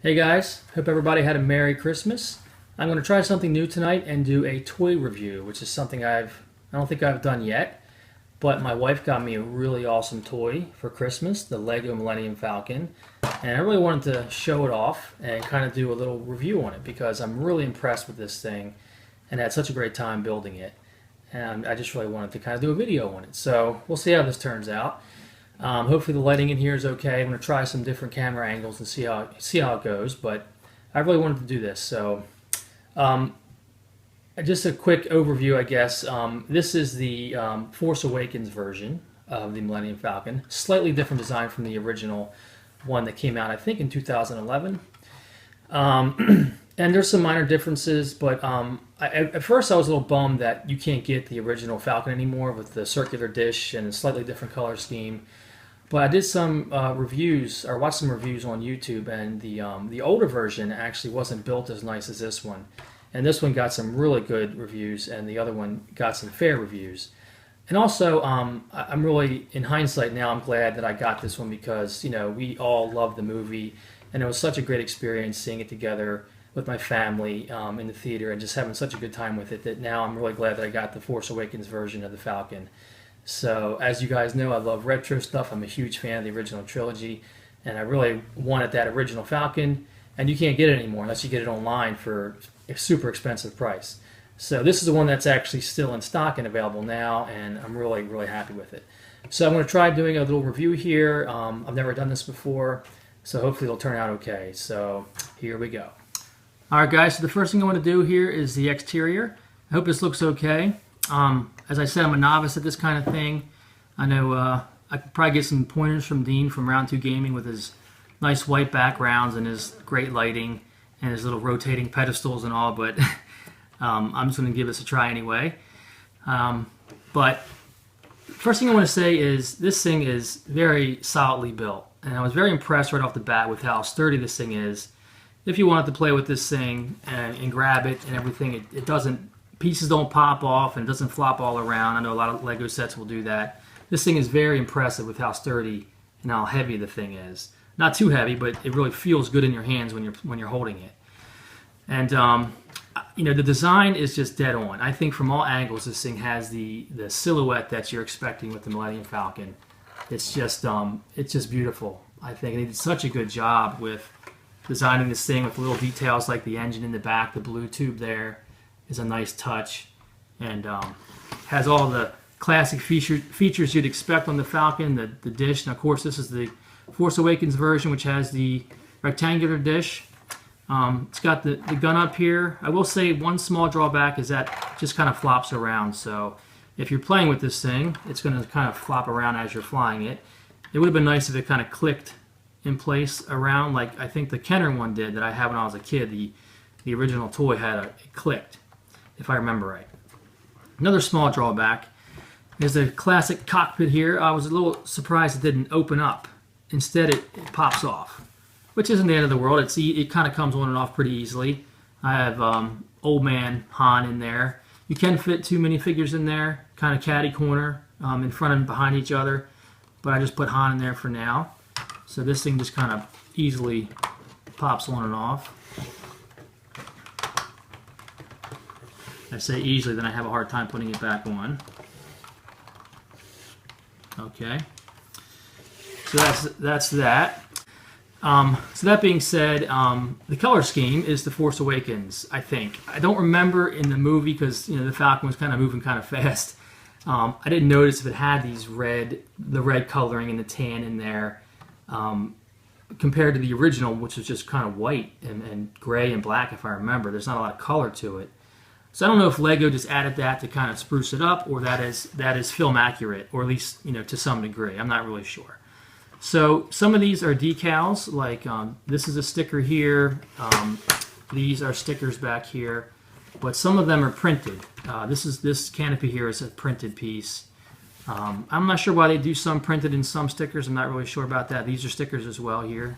Hey guys, hope everybody had a Merry Christmas. I'm going to try something new tonight and do a toy review, which is something I don't think I've done yet, but my wife got me a really awesome toy for Christmas, the Lego Millennium Falcon, and I really wanted to show it off and kind of do a little review on it because I'm really impressed with this thing and had such a great time building it. And I just really wanted to kind of do a video on it. So we'll see how this turns out. Hopefully the lighting in here is okay. I'm going to try some different camera angles and see how it goes. But I really wanted to do this. So just a quick overview, I guess. This is the Force Awakens version of the Millennium Falcon. Slightly different design from the original one that came out, I think, in 2011. And there's some minor differences, but at first I was a little bummed that you can't get the original Falcon anymore with the circular dish and a slightly different color scheme. But I did some reviews, or watched some reviews on YouTube, and the older version actually wasn't built as nice as this one. And this one got some really good reviews, and the other one got some fair reviews. And also, I'm really, in hindsight now, I'm glad that I got this one because, you know, we all loved the movie, and it was such a great experience seeing it together with my family in the theater and just having such a good time with it that now I'm really glad that I got the Force Awakens version of the Falcon. So as you guys know, I love retro stuff. I'm a huge fan of the original trilogy, and I really wanted that original Falcon, and you can't get it anymore unless you get it online for a super expensive price. So this is the one that's actually still in stock and available now, and I'm really, really happy with it. So I'm going to try doing a little review here. I've never done this before, so hopefully it'll turn out okay. So here we go. Alright guys, so the first thing I want to do here is the exterior. I hope this looks okay. As I said, I'm a novice at this kind of thing. I know I could probably get some pointers from Dean from Round 2 Gaming with his nice white backgrounds and his great lighting and his little rotating pedestals and all, but I'm just going to give this a try anyway. But first thing I want to say is this thing is very solidly built, and I was very impressed right off the bat with how sturdy this thing is. If you wanted to play with this thing and grab it and everything, it doesn't, pieces don't pop off and it doesn't flop all around. I know a lot of Lego sets will do that. This thing is very impressive with how sturdy and how heavy the thing is. Not too heavy, but it really feels good in your hands when you're holding it. And you know, the design is just dead on. I think from all angles, this thing has the silhouette that you're expecting with the Millennium Falcon. It's just beautiful. I think they did such a good job with designing this thing with little details like the engine in the back, the blue tube there is a nice touch, and has all the classic features you'd expect on the Falcon, the dish, and of course this is the Force Awakens version, which has the rectangular dish. It's got the gun up here. I will say one small drawback is that it just kind of flops around, so if you're playing with this thing, it's going to kind of flop around as you're flying it. It would have been nice if it kind of clicked in place around, like I think the Kenner one did that I had when I was a kid. The original toy had it clicked, if I remember right. Another small drawback is the classic cockpit here. I was a little surprised it didn't open up. Instead, it pops off, which isn't the end of the world. It kind of comes on and off pretty easily. I have old man Han in there. You can fit two minifigures in there, kind of catty corner, in front and behind each other, but I just put Han in there for now. So this thing just kind of easily pops on and off. I say easily, then I have a hard time putting it back on. Okay. So that's that. So that being said, the color scheme is the Force Awakens, I think. I don't remember in the movie because, you know, the Falcon was kind of moving kind of fast. I didn't notice if it had the red coloring and the tan in there. Compared to the original, which was just kind of white and gray and black, if I remember. There's not a lot of color to it. So I don't know if Lego just added that to kind of spruce it up, or that is film accurate, or at least, you know, to some degree. I'm not really sure. So some of these are decals, like this is a sticker here. These are stickers back here, but some of them are printed. This canopy here is a printed piece. I'm not sure why they do some printed and some stickers. I'm not really sure about that. These are stickers as well here.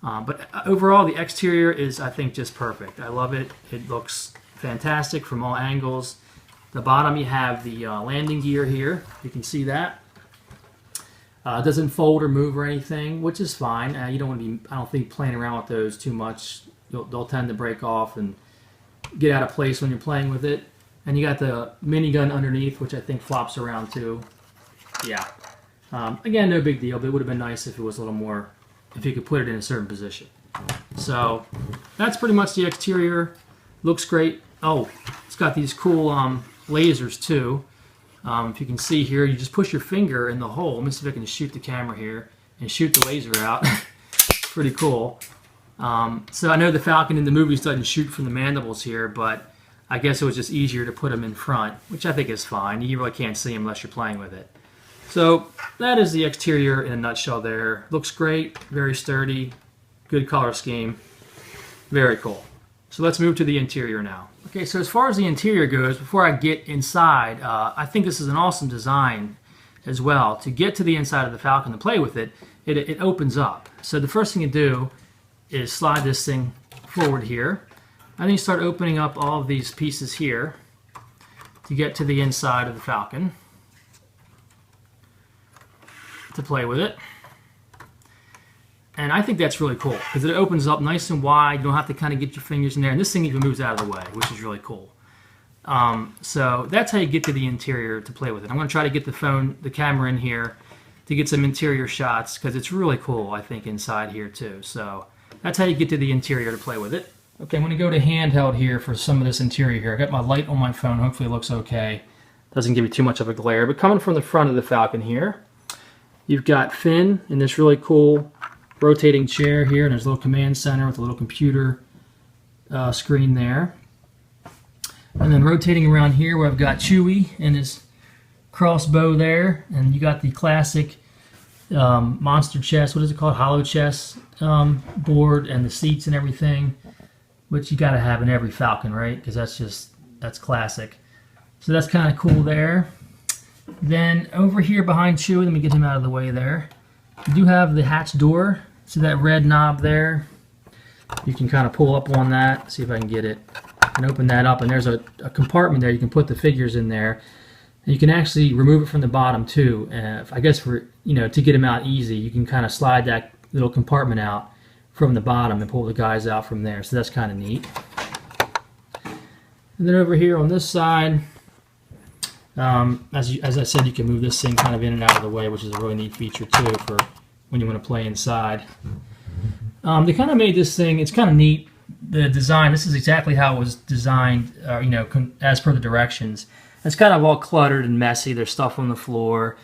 But overall, the exterior is, I think, just perfect. I love it. It looks fantastic from all angles. The bottom, you have the landing gear here. You can see that. It doesn't fold or move or anything, which is fine. You don't want to be, I don't think, playing around with those too much. They'll tend to break off and get out of place when you're playing with it. And you got the minigun underneath, which I think flops around too. Yeah. Again, no big deal, but it would have been nice if it was a little more, if you could put it in a certain position. So that's pretty much the exterior. Looks great. Oh, it's got these cool lasers too. If you can see here, you just push your finger in the hole. Let me see if I can shoot the camera here and shoot the laser out. Pretty cool. So I know the Falcon in the movies doesn't shoot from the mandibles here, but I guess it was just easier to put them in front, which I think is fine. You really can't see them unless you're playing with it. So that is the exterior in a nutshell there. Looks great, very sturdy, good color scheme, very cool. So let's move to the interior now. Okay, so as far as the interior goes, before I get inside, I think this is an awesome design as well. To get to the inside of the Falcon to play with it, it opens up. So the first thing you do is slide this thing forward here. And then you start opening up all of these pieces here to get to the inside of the Falcon to play with it. And I think that's really cool because it opens up nice and wide. You don't have to kind of get your fingers in there. And this thing even moves out of the way, which is really cool. So that's how you get to the interior to play with it. I'm going to try to get the camera in here to get some interior shots because it's really cool, I think, inside here too. So that's how you get to the interior to play with it. Okay, I'm going to go to handheld here for some of this interior here. I got my light on my phone. Hopefully it looks okay. Doesn't give you too much of a glare. But coming from the front of the Falcon here, you've got Finn in this really cool rotating chair here, and there's a little command center with a little computer screen there. And then rotating around here where I've got Chewie and his crossbow there, and you got the classic monster chest, what is it called, hollow chest board, and the seats and everything, which you got to have in every Falcon, right? Because that's classic. So that's kind of cool there. Then over here behind Chewie, let me get him out of the way there. You do have the hatch door. See that red knob there? You can kind of pull up on that. See if I can get it. And open that up, and there's a compartment there. You can put the figures in there. And you can actually remove it from the bottom too. I guess for to get them out easy, you can kind of slide that little compartment out from the bottom and pull the guys out from there. So that's kind of neat. And then over here on this side, as I said, you can move this thing kind of in and out of the way, which is a really neat feature too for when you want to play inside. They kind of made this thing, it's kind of neat, the design. This is exactly how it was designed, as per the directions. It's kind of all cluttered and messy. There's stuff on the floor.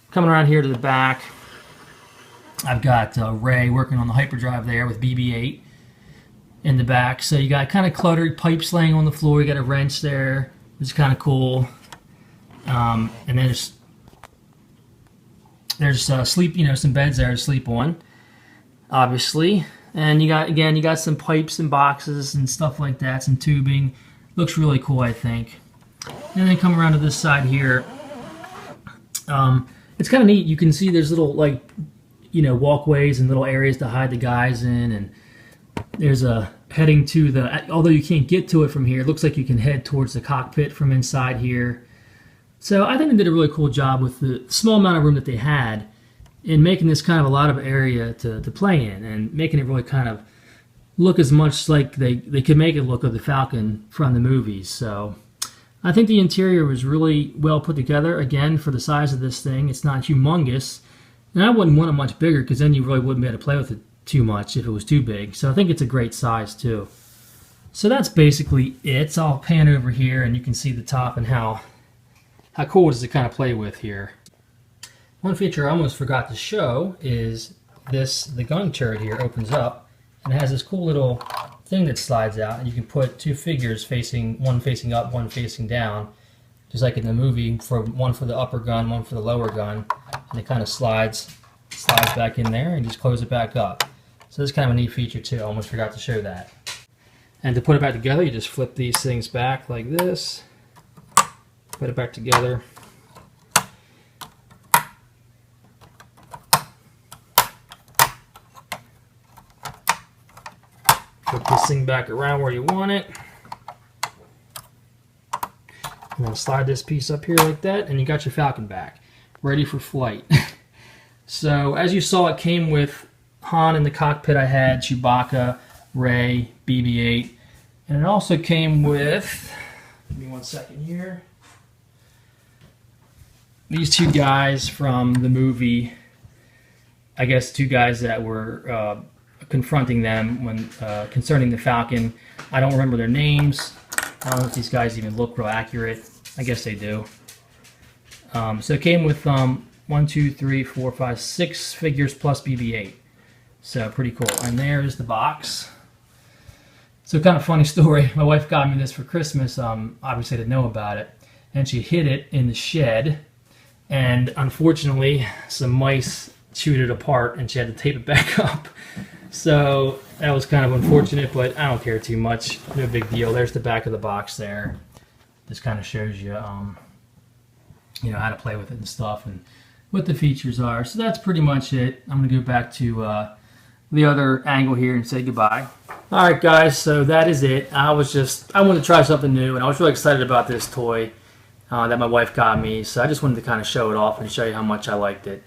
Coming around here to the back, I've got Ray working on the hyperdrive there with BB-8 in the back. So you got kind of cluttered pipes laying on the floor. You got a wrench there, which is kind of cool. And then there's sleep, some beds there to sleep on, obviously. And you got some pipes and boxes and stuff like that, some tubing. Looks really cool, I think. And then come around to this side here. It's kind of neat. You can see there's little walkways and little areas to hide the guys in, and there's a heading to the. Although you can't get to it from here, it looks like you can head towards the cockpit from inside here. So I think they did a really cool job with the small amount of room that they had in making this kind of a lot of area to play in and making it really kind of look as much like they could make it look of the Falcon from the movies. So I think the interior was really well put together. Again, for the size of this thing, it's not humongous. And I wouldn't want it much bigger because then you really wouldn't be able to play with it too much if it was too big. So I think it's a great size too. So that's basically it. So I'll pan over here and you can see the top and how cool it is to kind of play with here. One feature I almost forgot to show is the gun turret here opens up and it has this cool little thing that slides out, and you can put two figures one facing up, one facing down, just like in the movie, one for the upper gun, one for the lower gun, and it kind of slides back in there and just close it back up. So this is kind of a neat feature too. I almost forgot to show that. And to put it back together, you just flip these things back like this, put it back together. Put this thing back around where you want it. And then slide this piece up here like that, and you got your Falcon back, ready for flight. So as you saw, it came with Han in the cockpit. I had Chewbacca, Rey, BB-8, and it also came with, give me 1 second here, these two guys from the movie. I guess two guys that were confronting them when concerning the Falcon. I don't remember their names. I don't know if these guys even look real accurate. I guess they do. So it came with 1, 2, 3, 4, 5, 6 figures plus BB-8. So pretty cool. And there's the box. So kind of funny story. My wife got me this for Christmas. Obviously I didn't know about it. And she hid it in the shed. And unfortunately, some mice chewed it apart and she had to tape it back up. So that was kind of unfortunate, but I don't care too much. No big deal. There's the back of the box there. This kind of shows you, you know, how to play with it and stuff and what the features are. So that's pretty much it. I'm going to go back to the other angle here and say goodbye. All right, guys, so that is it. I wanted to try something new, and I was really excited about this toy that my wife got me. So I just wanted to kind of show it off and show you how much I liked it.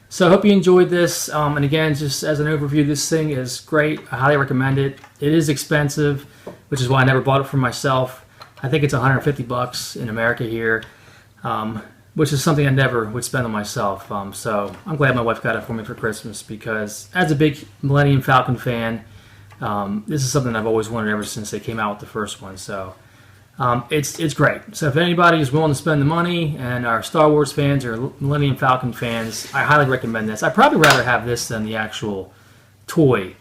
So I hope you enjoyed this. And again, just as an overview, this thing is great. I highly recommend it. It is expensive, which is why I never bought it for myself. I think it's 150 bucks in America here, which is something I never would spend on myself. So I'm glad my wife got it for me for Christmas because as a big Millennium Falcon fan, this is something I've always wanted ever since they came out with the first one. So it's great. So if anybody is willing to spend the money and are Star Wars fans or Millennium Falcon fans, I highly recommend this. I'd probably rather have this than the actual toy.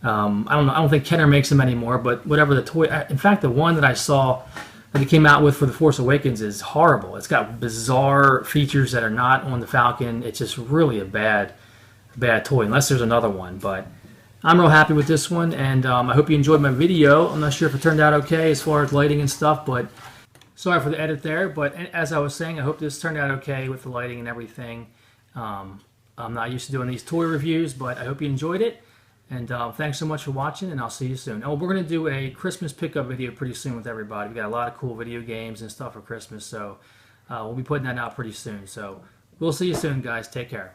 I don't know. I don't think Kenner makes them anymore, but whatever the toy. In fact, the one that I saw that they came out with for The Force Awakens is horrible. It's got bizarre features that are not on the Falcon. It's just really a bad toy, unless there's another one. But I'm real happy with this one, and I hope you enjoyed my video. I'm not sure if it turned out okay as far as lighting and stuff, but sorry for the edit there. But as I was saying, I hope this turned out okay with the lighting and everything. I'm not used to doing these toy reviews, but I hope you enjoyed it. And thanks so much for watching, and I'll see you soon. Oh, we're going to do a Christmas pickup video pretty soon with everybody. We got a lot of cool video games and stuff for Christmas, so we'll be putting that out pretty soon. So we'll see you soon, guys. Take care.